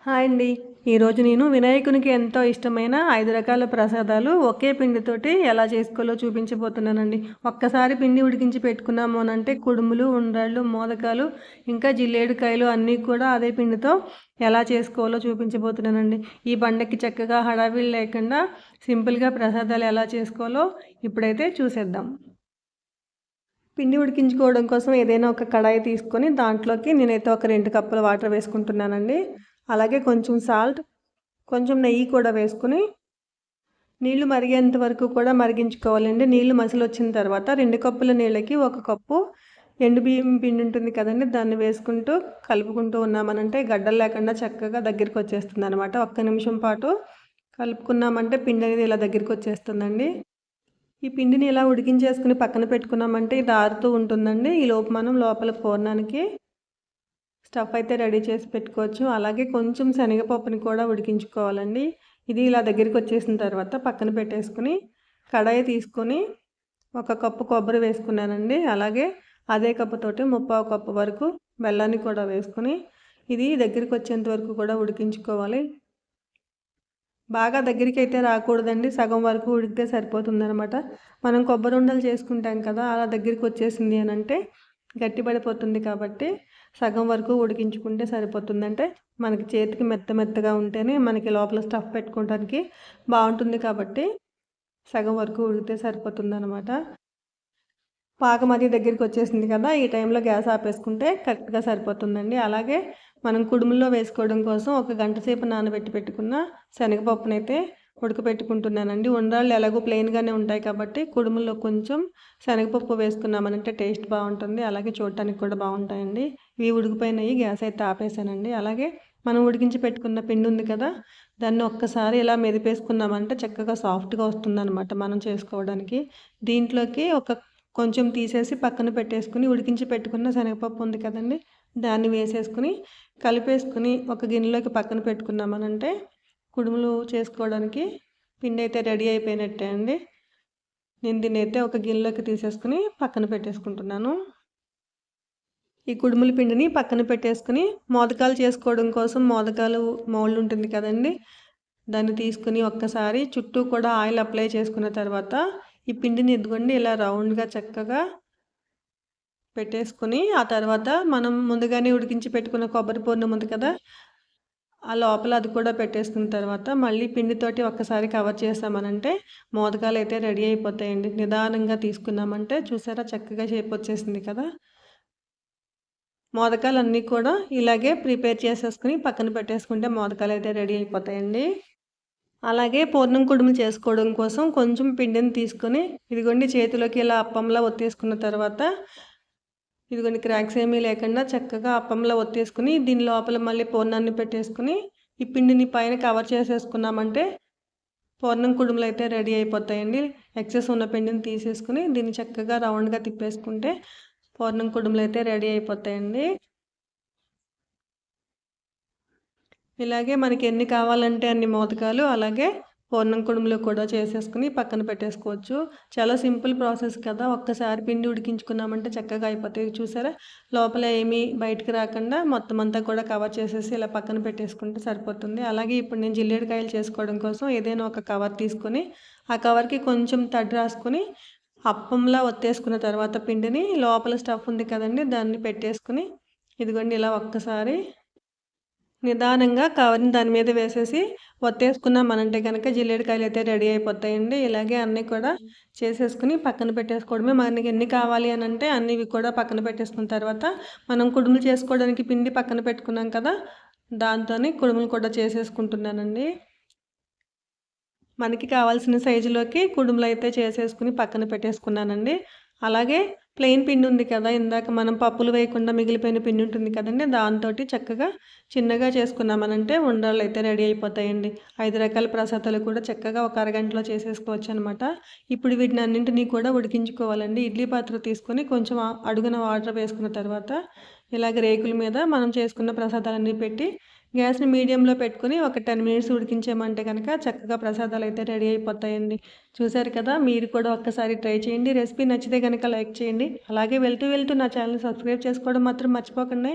Hi అండి. ఈరోజు నేను వినాయకునికి ఎంతో ఇష్టమైన 5 రకాల ప్రసాదాలు ఒకే పిండితోటి ఎలా చేసుకోవాలో చూపించబోతున్నానండి. ఒక్కసారి పిండి ఉడికించి పెట్టుకున్నాము అనంటే కుడుములు, ఉండ్రాళ్ళు, మోదకాలు ఇంకా జిల్లేడుకాయలు అన్నీ కూడా అదే పిండితో ఎలా చేసుకోవాలో చూపించబోతున్నానండి. ఈ పండగకి చక్కగా హడావిడి లేకుండా సింపుల్‌గా ప్రసాదాలు ఎలా చేసుకోవాలో ఇప్పుడైతే చూసేద్దాం. పిండి ఉడికించుకోవడం కోసం ఏదైనా ఒక కడాయి తీసుకొని దాంట్లోకి నేనైతే ఒక 2 కప్పుల వాటర్ వేసుకుంటున్నానండి. అలాగే కొంచెం సాల్ట్, కొంచెం నెయ్యి కూడా వేసుకుని నీళ్లు మరిగేంత వరకు కూడా మరిగించుకోవాలండి. నీళ్లు మసిలొచ్చిన తర్వాత 2 కప్పుల నీళ్ళకి 1 కప్పు ఎండు బియ్యం పిండి ఉంటుంది కదండి, దాన్ని వేసుకుంటూ కలుపుకుంటూ ఉన్నామనంటే గడ్డలు లేకుండా చక్కగా దగ్గరికి వచ్చేస్తుంది అనమాట. ఒక్క నిమిషం పాటు కలుపుకున్నామంటే పిండి అనేది ఇలా దగ్గరికి వచ్చేస్తుందండి. ఈ పిండిని ఇలా ఉడికించేసుకుని పక్కన పెట్టుకున్నామంటే ఇది ఆరుతూ ఉంటుందండి. ఈలోపు మనం లోపల పూర్ణానికి స్టఫ్ అయితే రెడీ చేసి పెట్టుకోవచ్చు. అలాగే కొంచెం శనగపప్పుని కూడా ఉడికించుకోవాలండి. ఇది ఇలా దగ్గరికి వచ్చేసిన తర్వాత పక్కన పెట్టేసుకుని కడాయి తీసుకొని 1 కప్పు కొబ్బరి వేసుకున్నానండి. అలాగే అదే కప్పుతోటి 3/4 కప్పు వరకు బెల్లాన్ని కూడా వేసుకుని ఇది దగ్గరికి వచ్చేంత వరకు కూడా ఉడికించుకోవాలి. బాగా దగ్గరికి అయితే రాకూడదండి, సగం వరకు ఉడికితే సరిపోతుందనమాట. మనం కొబ్బరి ఉండలు చేసుకుంటాం కదా, అలా దగ్గరికి వచ్చేసింది అని అంటే గట్టిపడిపోతుంది. కాబట్టి సగం వరకు ఉడికించుకుంటే సరిపోతుంది. అంటే మనకి చేతికి మెత్తగా ఉంటేనే మనకి లోపల స్టఫ్ పెట్టుకోవడానికి బాగుంటుంది. కాబట్టి సగం వరకు ఉడికితే సరిపోతుందనమాట. పాకం అది దగ్గరికి వచ్చేసింది కదా, ఈ టైంలో గ్యాస్ ఆపేసుకుంటే కరెక్ట్గా సరిపోతుందండి. అలాగే మనం కుడుముల్లో వేసుకోవడం కోసం 1 గంట సేపు నానబెట్టి పెట్టుకున్న శనగపప్పునైతే ఉడకపెట్టుకుంటున్నానండి. ఉండ్రాళ్ళు ఎలాగో ప్లెయిన్గానే ఉంటాయి కాబట్టి కుడుముల్లో కొంచెం శనగపప్పు వేసుకున్నామనంటే టేస్ట్ బాగుంటుంది. అలాగే చూడటానికి కూడా బాగుంటాయండి. ఇవి ఉడికిపోయినాయి, గ్యాస్ అయితే ఆపేసానండి. అలాగే మనం ఉడికించి పెట్టుకున్న పిండి ఉంది కదా, దాన్ని ఒక్కసారి ఇలా మెదిపేసుకున్నామంటే చక్కగా సాఫ్ట్గా వస్తుందన్నమాట మనం చేసుకోవడానికి. దీంట్లోకి కొంచెం తీసేసి పక్కన పెట్టేసుకుని ఉడికించి పెట్టుకున్న శనగపప్పు ఉంది కదండి, దాన్ని వేసేసుకుని కలిపేసుకుని ఒక గిన్నెలోకి పక్కన పెట్టుకున్నామనంటే కుడుములు చేసుకోవడానికి పిండి అయితే రెడీ అయిపోయినట్టే అండి. నేను దీన్ని అయితే ఒక గిన్నెలోకి తీసేసుకుని పక్కన పెట్టేసుకుంటున్నాను. ఈ కుడుముల పిండిని పక్కన పెట్టేసుకుని మోదకాలు చేసుకోవడం కోసం మోదకాలు మౌల్డ్ ఉంటుంది కదండి, దాన్ని తీసుకుని ఒక్కసారి చుట్టూ కూడా ఆయిల్ అప్లై చేసుకున్న తర్వాత ఈ పిండిని ఎత్తుకొని ఇలా రౌండ్గా చక్కగా పెట్టేసుకుని ఆ తర్వాత మనం ముందుగానే ఉడికించి పెట్టుకున్న కొబ్బరి పూర్ణం ఉంది కదా, ఆ లోపల అది కూడా పెట్టేసుకున్న తర్వాత మళ్ళీ పిండితోటి ఒక్కసారి కవర్ చేసామనంటే మోదకాలు అయితే రెడీ అయిపోతాయండి. నిదానంగా తీసుకున్నామంటే చూసారా చక్కగా షేప్ వచ్చేసింది కదా. మోదకాలు అన్నీ కూడా ఇలాగే ప్రిపేర్ చేసేసుకుని పక్కన పెట్టేసుకుంటే మోదకాలు అయితే రెడీ అయిపోతాయండి. అలాగే పూర్ణం కుడుములు చేసుకోవడం కోసం కొంచెం పిండిని తీసుకొని ఇదిగోండి చేతిలోకి ఇలా అప్పంలా ఒత్తేసుకున్న తర్వాత ఇదిగోండి క్రాక్స్ ఏమీ లేకుండా చక్కగా అప్పంలా ఒత్తేసుకుని దీని లోపల మళ్ళీ పూర్ణాన్ని పెట్టేసుకుని ఈ పిండిని పైన కవర్ చేసేసుకున్నామంటే పూర్ణం కుడుములు అయితే రెడీ అయిపోతాయండి. ఎక్సెస్ ఉన్న పిండిని తీసేసుకుని దీన్ని చక్కగా రౌండ్గా తిప్పేసుకుంటే పూర్ణం కుడుములు అయితే రెడీ అయిపోతాయండి. ఇలాగే మనకి ఎన్ని కావాలంటే అన్ని మోదకాలు అలాగే పూర్ణం కుడుములు కూడా చేసేసుకుని పక్కన పెట్టేసుకోవచ్చు. చాలా సింపుల్ ప్రాసెస్ కదా, ఒక్కసారి పిండి ఉడికించుకున్నామంటే చక్కగా అయిపోతాయి. చూసారా లోపల ఏమీ బయటకు రాకుండా మొత్తం అంతా కూడా కవర్ చేసేసి ఇలా పక్కన పెట్టేసుకుంటే సరిపోతుంది. అలాగే ఇప్పుడు నేను జిల్లేడుకాయలు చేసుకోవడం కోసం ఏదైనా ఒక కవర్ తీసుకొని ఆ కవర్కి కొంచెం తడి రాసుకుని అప్పంలా ఒత్తేసుకున్న తర్వాత పిండిని లోపల స్టఫ్ ఉంది కదండి, దాన్ని పెట్టేసుకుని ఇదిగోండి ఇలా ఒక్కసారి నిదానంగా కవర్ని దాని మీద వేసేసి ఒత్తేసుకున్నామనంటే కనుక జిల్లేడుకాయలు అయితే రెడీ అయిపోతాయండి. ఇలాగే అన్నీ కూడా చేసేసుకుని పక్కన పెట్టేసుకోవడమే. మనకి ఎన్ని కావాలి అని అంటే అన్నీ కూడా పక్కన పెట్టేసుకున్న తర్వాత మనం కుడుములు చేసుకోవడానికి పిండి పక్కన పెట్టుకున్నాం కదా, దాంతోని కుడుములు కూడా చేసేసుకుంటున్నానండి. మనకి కావాల్సిన సైజులోకి కుడుములు అయితే చేసేసుకుని పక్కన పెట్టేసుకున్నానండి. అలాగే ప్లెయిన్ పిండి ఉంది కదా, ఇందాక మనం పప్పులు వేయకుండా మిగిలిపోయిన పిండి ఉంటుంది కదండి, దాంతో చక్కగా చిన్నగా చేసుకున్నామనంటే ఉండ్రాళ్ళు అయితే రెడీ అయిపోతాయండి. 5 రకాల ప్రసాదాలు కూడా చక్కగా ఒక అరగంటలో చేసేసుకోవచ్చు అనమాట. ఇప్పుడు వీటిని అన్నింటినీ కూడా ఉడికించుకోవాలండి. ఇడ్లీ పాత్ర తీసుకొని కొంచెం అడుగున వాటర్ వేసుకున్న తర్వాత ఇలాగ రేకుల మీద మనం చేసుకున్న ప్రసాదాలన్నీ పెట్టి గ్యాస్ని మీడియంలో పెట్టుకుని ఒక 10 మినిట్స్ ఉడికించామంటే కనుక చక్కగా ప్రసాదాలు అయితే రెడీ అయిపోతాయండి. చూసారు కదా, మీరు కూడా ఒక్కసారి ట్రై చేయండి. రెసిపీ నచ్చితే కనుక లైక్ చేయండి. అలాగే వెళ్తూ నా ఛానల్ని సబ్స్క్రైబ్ చేసుకోవడం మాత్రం మర్చిపోకండి.